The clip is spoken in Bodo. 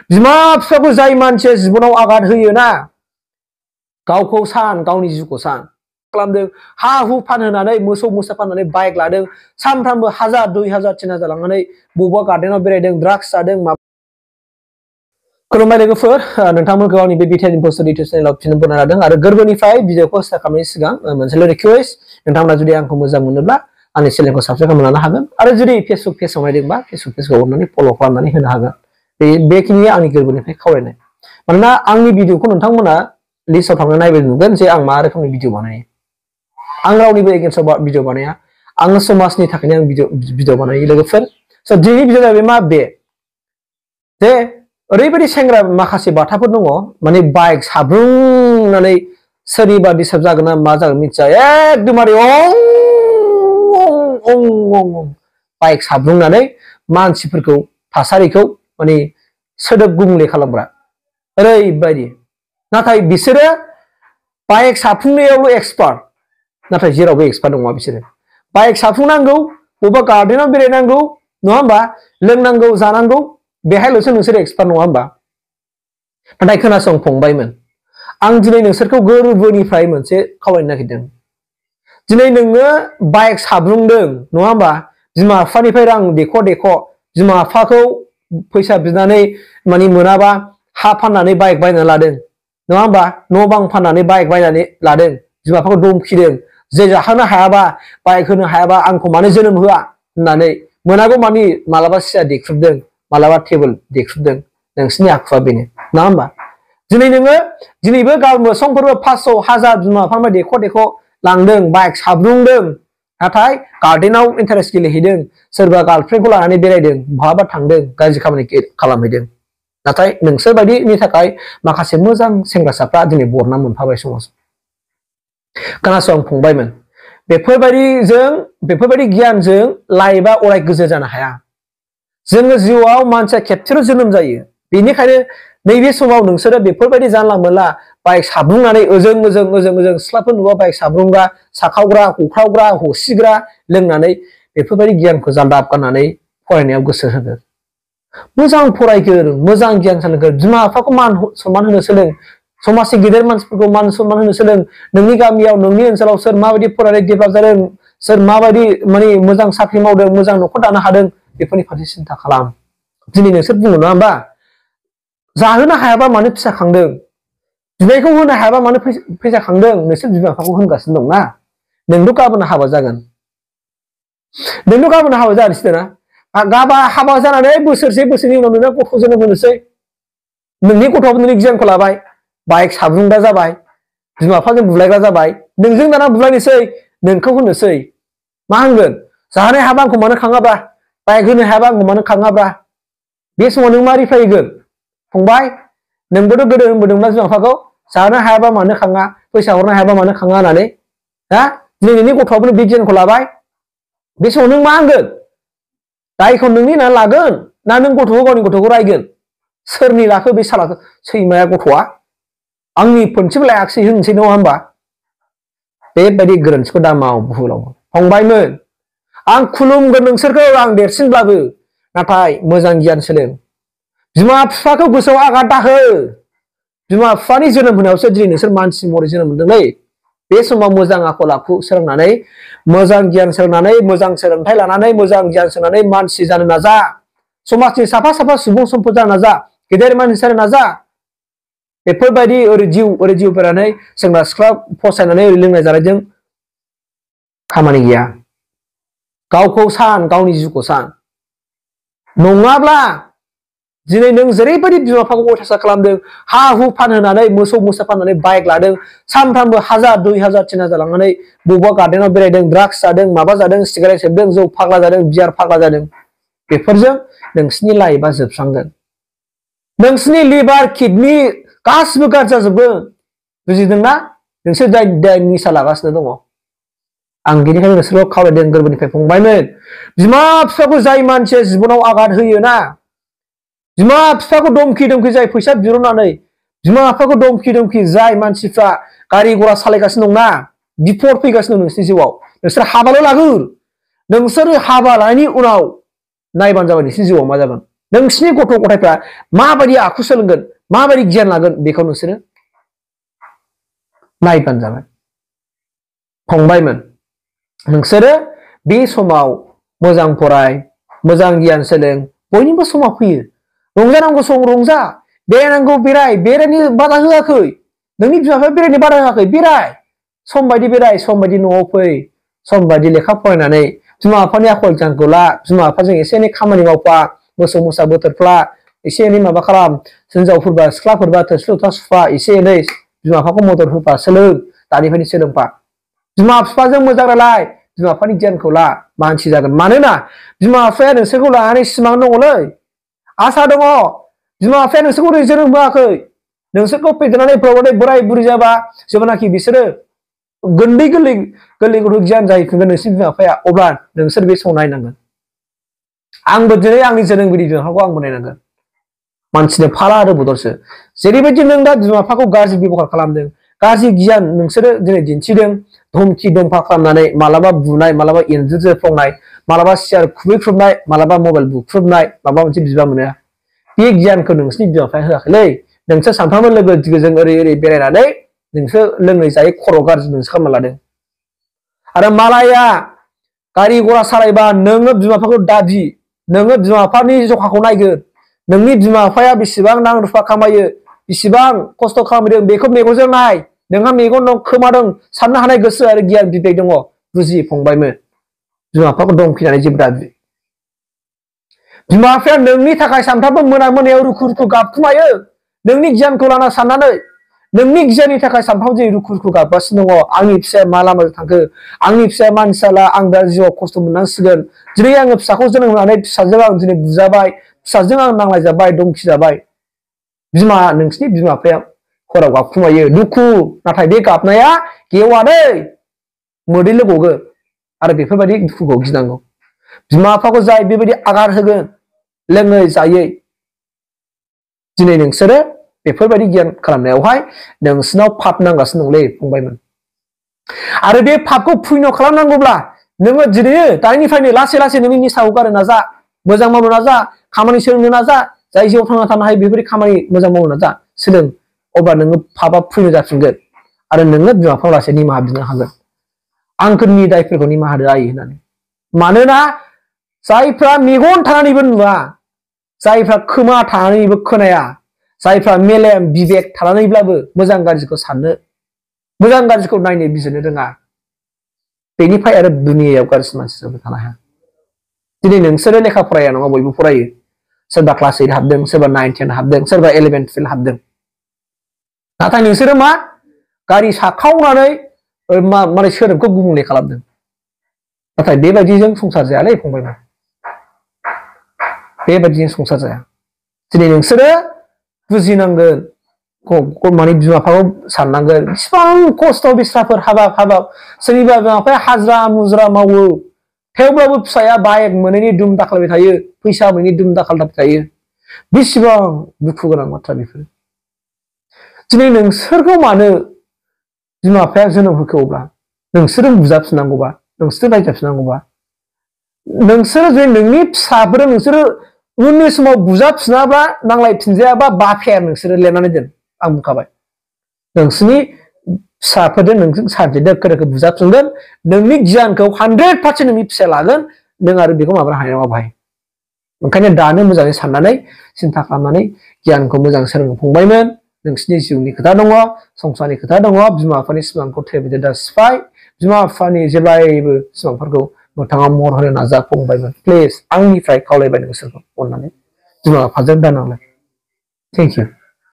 बिमा बिफाखौ जाय मानसिया जिबनाव आगाद होयोना गावखौ सान गावनि जिउखौ सान खालामदों हा हु फानहोनानै मोसौ मोसा फाननानै बाइक लादों सानफ्रामबो 1000 2000 3000 लांनानै बबेबा गार्डेनाव बेरायदों ड्राग्स जादों खुलुमबाय लोगोफोर नोंथांमोनखौ आंनि बे बिटिआरनि पोस्ट इउटिउब चेनेलाव फिन बनायना लादों आरो गोरबोनिफ्राय भिडिअखौ स्टार्ट खालामनायनि सिगां मोनसेल' रिक्वेस्ट नोंथांमोना जुदि आंखौ मोजां मोनोब्ला आंनि चेनेलखौ साबस्क्राइब खालामना लानो हागोन आरो जुदि फेसबुक पेजआव नायदोंबा फेसबुक पेजखौ अननानै फल' खालामनानै होनो हागोन बेखिनि आंनि गोरबोनिफ्राय खावलायनाय मानोना आंनि भिडिअखौ नोंथांमोना लिस्टआव थांना नायबाय नुगोन जे आं मा रोखोमनि भिडिअ बानायो आं रावनिबो एगेन्स्टआव भिडिअ बानाया आङो समाजनि थाखायनो आं भिडिअ बानायो लोगोफोर स' दिनैनि भिडिअआ बे मा बे जे ओरैबायदि सेंग्रा माखासे बाथाफोर दङ माने बाइक साब्रुंनानै सोरनिबा डिस्टार्ब जागोन ना मा जागोन मिथिया एकदमबारे बाइक साब्रुंनानै मानसिफोरखौ थासारिखौ माने सोदोब गुबुंले खालामग्रा ओरैबायदि नाथाय बिसोरो बाइक साफुंनायावल' एक्सपार्ट नाथाय जेरावबो एक्सपार्ट नङा बिसोरो बाइक साफुंनांगौ बबेबा गार्डेनाव बेरायनांगौ नङा होमबा लोंनांगौ जानांगौ बेहायल'सो नोंसोर एक्सपार्ट नङा होमबा नाथाय खोनासं फंबायमोन आं दिनै नोंसोरखौ गोरबोनिफ्राय मोनसे खावलायनो नागिरदों दिनै नोङो बाइक साब्रुंदों नङा होमबा बिमा बिफानिफ्राय रां देख' बिमा बिफाखौ फैसा बिनानै माने मोनाबा हा फाननानै बाइक बायनानै लादों नङा होमबा न' बां फाननानै बाइक बायनानै लादों बिमा बिफाखौ दमखिदों जे जाहोनो हायाबा बाइक होनो हायाबा आंखौ मानो जोनोम होआ होननानै मोनागौ मानि मालाबा सिया देख्रुबदों मालाबा टेबोल देख्रुबदों नोंसिनि आखुआ बेनो नङा होमबा दिनै नोङो दिनैबो गाबोन समफोरबो 500 1000 बिमा बिफानिफ्राय देख' लांदों बाइक साब्रुंदों नाथाय गार्डेनाव इन्टारेस्ट गेलेहैदों सोरबा गार्लफ्रेन्डखौ लानानै बेरायदों बहाबा थांदों गाज्रि खामानि खालामहैदों नाथाय नोंसोर बायदिनि थाखाय माखासे मोजां सेंग्रासाफ्रा दिनै बरना मोनफाबाय समाजाव खोनासं फंबायमोन बेफोरबायदि गियानजों लाइफआ अराय गोजोर जानो हाया जोङो जिउआव मानसिया खेबसेल' जोनोम जायो बेनिखायनो नैबे समाव नोंसोरो बेफोरबायदि जानला मोनला बाइक साब्रुंनानै ओजों सिख्लाफोर नुबा बाइक साब्रुंग्रा साखावग्रा हख्रावग्रा हसिग्रा लोंनानै बेफोरबायदि गियानखौ जान्दाब गारनानै फरायनायाव गोसो होगोन मोजां फरायगोन मोजां गियान सानगोन बिमा बिफाखौ मान सनमान होनो सोलों समाजनि गेदेर मानसिफोरखौ मान सनमान होनो सोलों नोंनि गामियाव नोंनि ओनसोलाव सोर माबायदि फरायनाय डेभेलप जादों सोर माबायदि माने मोजां साख्रि मावदों मोजां न'खर दानो हादों बेफोरनि फारसे सिन्था खालाम दिनै नोंसोर बुङो नङा होमबा जाहोनो हायाबा मानो फिसा खांदों बिनायखौ होनो हायाबा मानो फैसा खांदों नोंसोर बिमा बिफाखौ होनगासिनो दंना नोंथ' गाबोन हाबा जागोन जानोसै ना हाबा जानानै बोसोरसे उनाव नोंना गथ' जोनोम होनोसै नोंनि गथ'आबो नोंनि गियानखौ लाबाय बाइक साब्रुंग्रा जाबाय बिमा बिफाजों बुलायग्रा जाबाय नोंजों दाना बुलायनोसै नोंखौ होनोसै मा होनगोन जाहोनो हायाबा आंखौ मानो खाङाब्रा बाइक होनो हायाबा आंखौ मानो खाङाब्रा बे समाव नों मा रिप्लाय होगोन फंबाय नोंबोथ' गोदो होनबोदोंमोन बिमा बिफाखौ जाहोनो हायाबा मानो खाङा फैसा हरनो हायाबा मानो खाङा होननानै दिनै नोंनि गथ'आबो बे गियानखौ लाबाय बे समाव नों मा होनगोन दायखौ नोंनि होननानै लागोन ना नों गावनि गथ'खौ रायगोन सोरनि लाखो बे सालाखौ सैमाया गथ'आ आंनि मोनसेबो लायाखिसै होनसै नङा होमबा बेबायदि गोरोन्थिखौ दा माव भुलाव फंबायमोन आं खुलुमगोन नोंसोरखौ आं देरसिनब्लाबो नाथाय मोजां गियान सोलों बिमा बिफाखौ गोसोआव आघात दाहो बिमा बिफानि जोनोम होनायावसो दिनै नोंसोर मानसि महरै जोनोम मोनदोंलै बे समाव मोजां आखल आखु सोलोंनानै मोजां गियान सोलोंनानै मोजां सोलोंथाइ लानानै मोजां गियान सोलोंनानै मानसि जानो नाजा समाजनि साफा सुबुं सम्पद जानो नाजा गेदेर मानसि जानो नाजा बेफोरबायदि ओरै जिउ फैनानै सेंग्रा सिख्ला फसायनानै ओरै लोंनाय जानायजों खामानि गैया गावखौ सान गावनि जिउखौ सान नङाब्ला दिनै नों जेरैबायदि बिमा बिफाखौ अयथासार खालामदों हा हु फानहोनानै मोसौ मोसा फाननानै बाइक लादों सानफ्रामबो 1000 2000 3000 लांनानै बबेबा गार्डेनाव बेरायदों ड्राग्स जादों माबा जादों सिगारेट सोबदों जौ फाग्ला जादों बियार फाग्ला जादों बेफोरजों नोंसिनि लाइफआ जोबस्रांगोन नोंसिनि लिभार किडनि गासिबो गाज्रि जाजोबगोन बुजिदोंना नोंसोर जाय निसा लागासिनो दङ आं बेनिखायनो नोंसोरखौ खावलायदों गोरबोनिफ्राय फंबायमोन बिमा बिफाखौ जाय मानसिया जिबनाव आघात होयोना बिमा बिफाखौ दमखि जाय फैसा बिहरनानै बिमा बिफाखौ दमखि जाय मानसिफ्रा गारि घोड़ा सालायगासिनो दंना बिपद फैगासिनो दं नोंसोरनि जिउआव नोंसोर हाबाल' लागोर नोंसोर हाबा लानायनि उनाव नायबानो जाबाय नोंसोरनि जिउआव मा जागोन नोंसिनि गथ' गथायफ्रा माबायदि आखु सोलोंगोन माबायदि गियान लागोन बेखौ नोंसोरो नायबानो जाबाय फंबायमोन नोंसोरो बे समाव मोजां फराय मोजां गियान सोलों बयनिबो समाव फैयो रंजानांगौ सम रंजा बेरायनांगौ बेराय बेरायनो बादा होआखै नोंनि बिमा बिफाया बेरायनो बादा होआखै बेराय सम बायदि बेराय सम बायदि न'आव फै सम बायदि लेखा फरायनानै बिमा बिफानि आखल गियानखौ ला बिमा बिफाजों एसे एनै खामानि मावफा मोसौ मोसा बोथोरफ्ला एसे एनै माबा खालाम हिनजावफोरबा सिख्लाफोरबा थोरसि लथा सुफा एसे एनै बिमा बिफाखौ मदद होफा सोलों दानिफ्रायनो सोलोंफा बिमा बिफाजों मोजां रायलाय बिमा बिफानि गियानखौ ला मानसि जागोन मानोना बिमा बिफाया नोंसोरखौ लानानै सिमां दङलै आसा दङ बिमा बिफाया नोंसोरखौ जोनोम होआखै नोंसोरखौ फेदेरनानै फोलावनानै बोराय बुरि जाबा जेब्लानाखि बिसोरो गोरलै गोरलै गोरलै गथ' गियान जाहैफिनगोन नोंसोरनि बिमा बिफाया अब्ला नोंसोर बे समाव नायनांगोन आंबो दिनै आंनि जोनोमगिरि बिमा बिफाखौ आंबो नायनांगोन मानसिनो फाला आरो बदलसो जेरैबायदि नों दा बिमा बिफाखौ गाज्रि बेबहार खालामदों गाज्रि गियान नोंसोरो दिनै दिन्थिदों धमकी दंफा खालामनानै मालाबा बुनाय मालाबा एन्जर जोफ्लंनाय मालाबा सियार खुबैख्रुबनाय मालाबा मबाइल बुख्रुबनाय माबा मोनसे बिबा मोनो बे गियानखौ नोंसोरनि बिमा बिफाया होआखैलै नोंसोर सानफ्रामबो लोगो दिगजों ओरै ओरै बेरायनानै नोंसोर लोङै जायै खर' गाज्रि नोंसोर खालामना लादों आरो मालाया गारि घरा सालायबा नोङो बिमा बिफाखौ दाबि नोङो बिमा बिफानि जखाखौ नायगोन नोंनि बिमा बिफाया बेसेबां रां रुफा खामायो बेसेबां खस्थ' खालामदों बेखौ मेगनजों नाय नोंहा मेगन दं खोमा दं साननो हानाय गोसो आरो गियान बिबेक दङ बुजि फंबायमोन बिमा बिफाखौ दं फिनानै जेबो दाबि बिमा बिफाया नोंनि थाखाय सानफ्रामबो मोनायाव रुखु रुखु गाबखुमायो नोंनि गियानखौ लाना साननानै नोंनि गियाननि थाखाय सानफ्रामबो दिनै रुखु रुखु गाबगासिनो दङ आंनि फिसाया मा लामाजों थांखो आंनि फिसाया मानसि जाला आं दा जिउआव खस्थ' मोननांसिगोन दिनै आङो फिसाखौ जोनोम होनानै फिसाजों आं दिनै बुजाबाय फिसाजों आं नांलायजाबाय दमखिजाबाय नोंसिनि बिमा बिफाया हराव गाबखुमायो दुखु नाथाय बे गाबनाया गेवादै मोदैल' गगोन आरो बेफोरबायदि दुखुखौ गिनांगौ बिमा बिफाखौ जाय बेबायदि आगार होगोन लोङै जायै दिनै नोंसोरो बेफोरबायदि गियान खालामनायावहाय नोंसिनाव पाप नांगासिनो दंलै फंबायमोन आरो बे पापखौ पुण्य खालामनांगौब्ला नोङो दिनै दानिफ्रायनो लासै लासै नोंनि निसाखौ गारनो नाजा मोजां मावनो नाजा खामानि सोलोंनो नाजा जाय जिउआव थांना थानो हायो बेफोरबायदि खामानि मोजां मावनो नाजा सोलों अब्ला नोङो पापआ पुण्य जाफिनगोन आरो नोङो बिमा बिफाखौ लासै निमाहा बिनो हागोन आंफोरनि दायफोरखौ निमाहा होदो आइ होननानै मानोना जायफ्रा मेगन थानानैबो नुवा जायफ्रा खोमा थानानैबो खोनाया जायफ्रा मेलेम बिबेक थानानैब्लाबो मोजां गाज्रिखौ साननो मोजां गाज्रिखौ नायनो बिजिरनो रोङा बेनिफ्राय आरो दुनियायाव गाज्रि मानसि जाबाय थानो हाया दिनै नोंसोरो लेखा फराया नङा बयबो फरायो सोरबा क्लास 8 हाबदों सोरबा 9 10 हाबदों सोरबा 11 12 हाबदों नाथाय नोंसोरो मा गारि साखावनानै माने सोदोबखौ गुबुंले खालामदों नाथाय बेबायदिजों संसार जायालै फंबायमोन बेबायदिजों संसार जाया दिनै नोंसोरो बुजिनांगोन माने बिमा बिफाखौ साननांगोन बेसेबां खस्थ' बिस्राफोर हाबाब सोरनिबा बिमा बिफाया हाजिरा मुजिरा मावो थेवब्लाबो फिसाया बाइक मोनैनि दुम दाखालबाय थायो फैसा मोनैनि दुम दाखाल थायो बेसेबां दुखु गोनां बाथ्रा बेफोर दिनै नोंसोरखौ मानो बिमा बिफाया जोनोम होखो अब्ला नोंसोरो बुजाफिननांगौबा नोंसोरो रायजाफिननांगौबा नोंसोरो जे नोंनि फिसाफोर नोंसोरो उननि समाव बुजाफिनाबा नांलायफिनजायाबा बाफेर नोंसोरो लिरनानै दोन आं बुंखाबाय नोंसोरनि फिसाफोरजों नोंसोर सानसे दोखो दोखो बुजाफिनगोन नोंनि गियानखौ 100% नोंनि फिसाया लागोन नों आरो बेखौ माबानो हानाय नङा बाहाय ओंखायनो दानो मोजाङै साननानै सिन्था खालामनानै गियानखौ मोजां सोलोंनो फंबायमोन नोंसिनि जिउनि खोथा दङ संसारनि खोथा दङ बिमा बिफानि सिमांखौ थेबेदो दा सिफाय बिमा बिफानि जेब्लायबो सिमांफोरखौ मोगथाङाव महर होनो नाजा फंबायमोन प्लिज आंनिफ्राय खावलायबाय नोंसोरखौ अननानै बिमा बिफाजों दानांलाय थेंक इउ